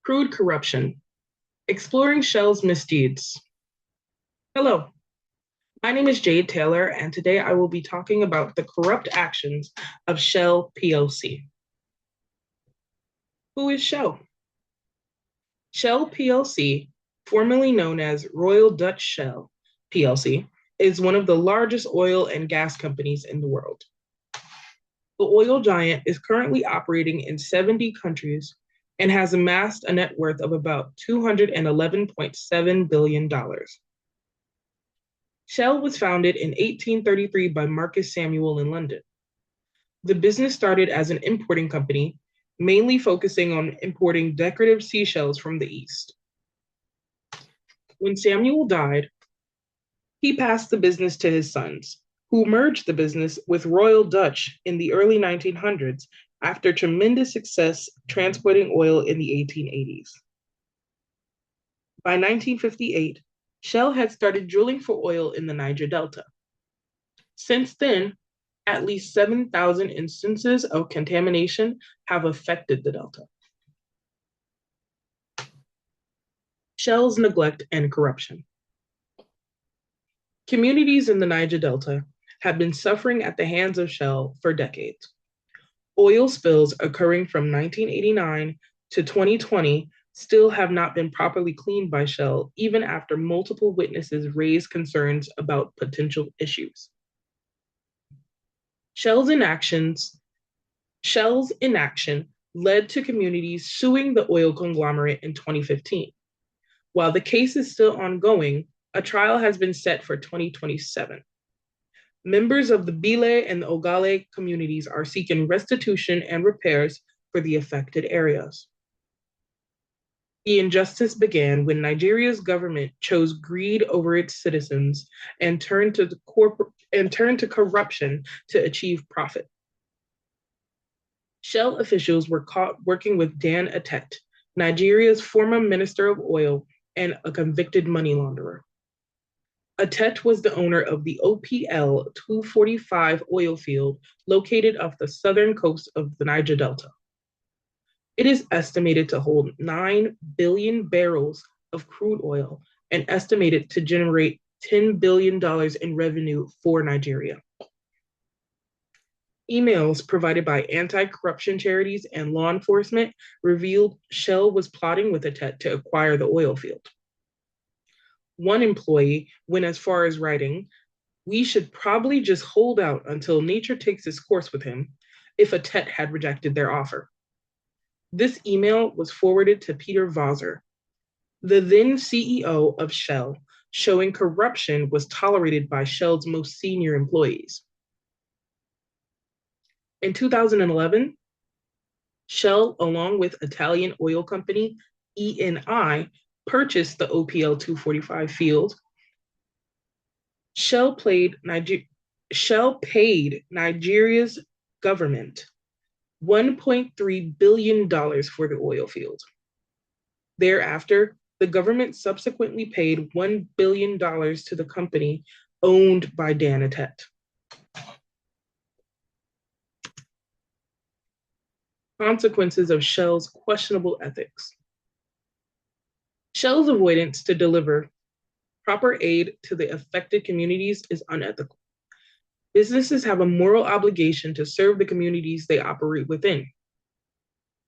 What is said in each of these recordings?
Crude corruption, exploring Shell's misdeeds. Hello, my name is Jade Taylor, and today I will be talking about the corrupt actions of Shell PLC. Who is Shell? Shell PLC, formerly known as Royal Dutch Shell PLC, is one of the largest oil and gas companies in the world. The oil giant is currently operating in 70 countries and has amassed a net worth of about $211.7 billion. Shell was founded in 1833 by Marcus Samuel in London. The business started as an importing company, mainly focusing on importing decorative seashells from the East. When Samuel died, he passed the business to his sons, who merged the business with Royal Dutch in the early 1900s after tremendous success transporting oil in the 1880s. By 1958, Shell had started drilling for oil in the Niger Delta. Since then, at least 7,000 instances of contamination have affected the Delta. Shell's neglect and corruption. Communities in the Niger Delta have been suffering at the hands of Shell for decades. Oil spills occurring from 1989 to 2020 still have not been properly cleaned by Shell, even after multiple witnesses raised concerns about potential issues. Shell's inaction led to communities suing the oil conglomerate in 2015. While the case is still ongoing, a trial has been set for 2027. Members of the Bile and the Ogale communities are seeking restitution and repairs for the affected areas. The injustice began when Nigeria's government chose greed over its citizens and turned to corruption to achieve profit. Shell officials were caught working with Dan Atet, Nigeria's former Minister of Oil and a convicted money launderer. Atet was the owner of the OPL 245 oil field located off the southern coast of the Niger Delta. It is estimated to hold 9 billion barrels of crude oil and estimated to generate $10 billion in revenue for Nigeria. Emails provided by anti-corruption charities and law enforcement revealed Shell was plotting with Atet to acquire the oil field. One employee went as far as writing, "We should probably just hold out until nature takes its course with him," if Atet had rejected their offer. This email was forwarded to Peter Vazzer, the then CEO of Shell, showing corruption was tolerated by Shell's most senior employees. In 2011, Shell, along with Italian oil company Eni, purchased the OPL 245 field. Shell paid Nigeria's government $1.3 billion for the oil field. Thereafter, the government subsequently paid $1 billion to the company owned by Dan Atet. Consequences of Shell's questionable ethics. Shell's avoidance to deliver proper aid to the affected communities is unethical. Businesses have a moral obligation to serve the communities they operate within.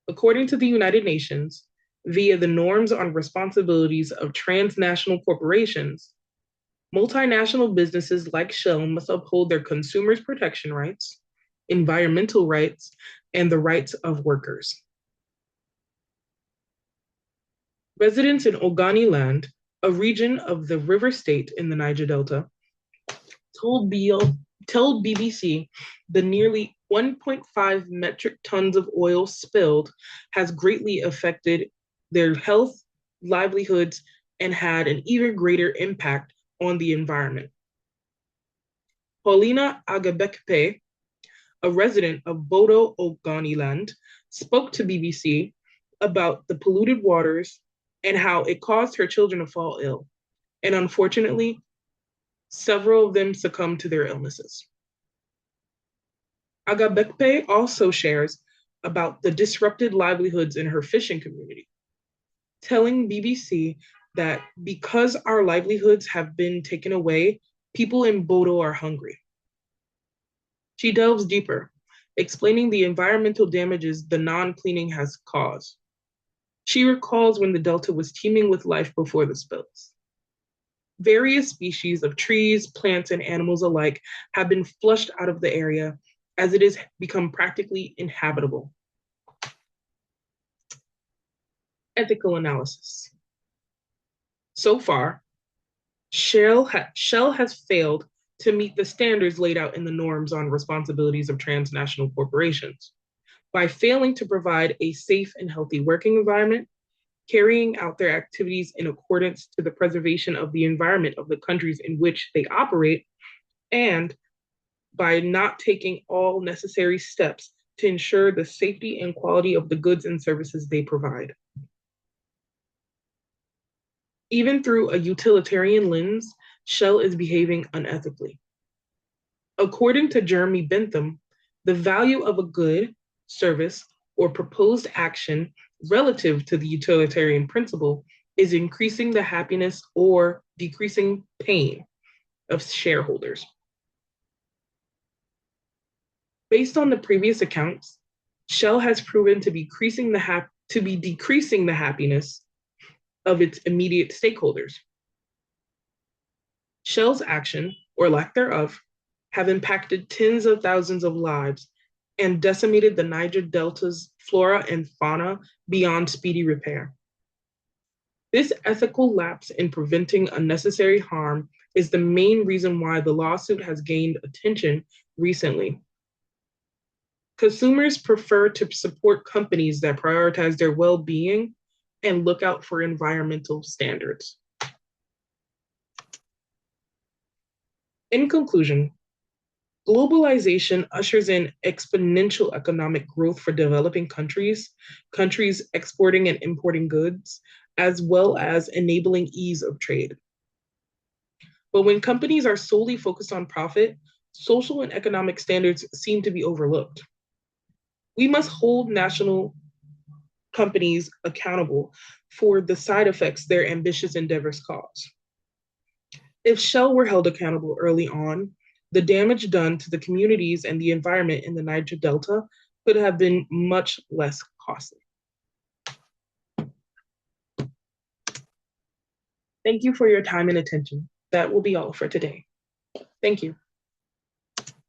According to the United Nations, via the norms on responsibilities of transnational corporations, multinational businesses like Shell must uphold their consumers' protection rights, environmental rights, and the rights of workers. Residents in Ogoniland, a region of the river state in the Niger Delta, told BBC the nearly 1.5 metric tons of oil spilled has greatly affected their health, livelihoods, and had an even greater impact on the environment. Paulina Agabekpe, a resident of Bodo Ogoniland, spoke to BBC about the polluted waters and how it caused her children to fall ill. And unfortunately, several of them succumbed to their illnesses. Agabekpe also shares about the disrupted livelihoods in her fishing community. telling BBC that because our livelihoods have been taken away, people in Bodo are hungry. She delves deeper, explaining the environmental damages the non-cleaning has caused. She recalls when the Delta was teeming with life before the spills. Various species of trees, plants, and animals alike have been flushed out of the area as it has become practically inhabitable. Ethical analysis. So far, Shell has failed to meet the standards laid out in the norms on responsibilities of transnational corporations by failing to provide a safe and healthy working environment, carrying out their activities in accordance to the preservation of the environment of the countries in which they operate, and by not taking all necessary steps to ensure the safety and quality of the goods and services they provide. Even through a utilitarian lens, Shell is behaving unethically. According to Jeremy Bentham, the value of a good, service, or proposed action relative to the utilitarian principle is increasing the happiness or decreasing pain of shareholders. Based on the previous accounts, Shell has proven to be decreasing the happiness of its immediate stakeholders. Shell's action, or lack thereof, have impacted tens of thousands of lives and decimated the Niger Delta's flora and fauna beyond speedy repair. This ethical lapse in preventing unnecessary harm is the main reason why the lawsuit has gained attention recently. Consumers prefer to support companies that prioritize their well-being and look out for environmental standards. In conclusion, globalization ushers in exponential economic growth for developing countries, countries exporting and importing goods, as well as enabling ease of trade. But when companies are solely focused on profit, social and economic standards seem to be overlooked. We must hold national companies accountable for the side effects their ambitious endeavors cause. If Shell were held accountable early on, the damage done to the communities and the environment in the Niger Delta could have been much less costly. Thank you for your time and attention. That will be all for today. Thank you.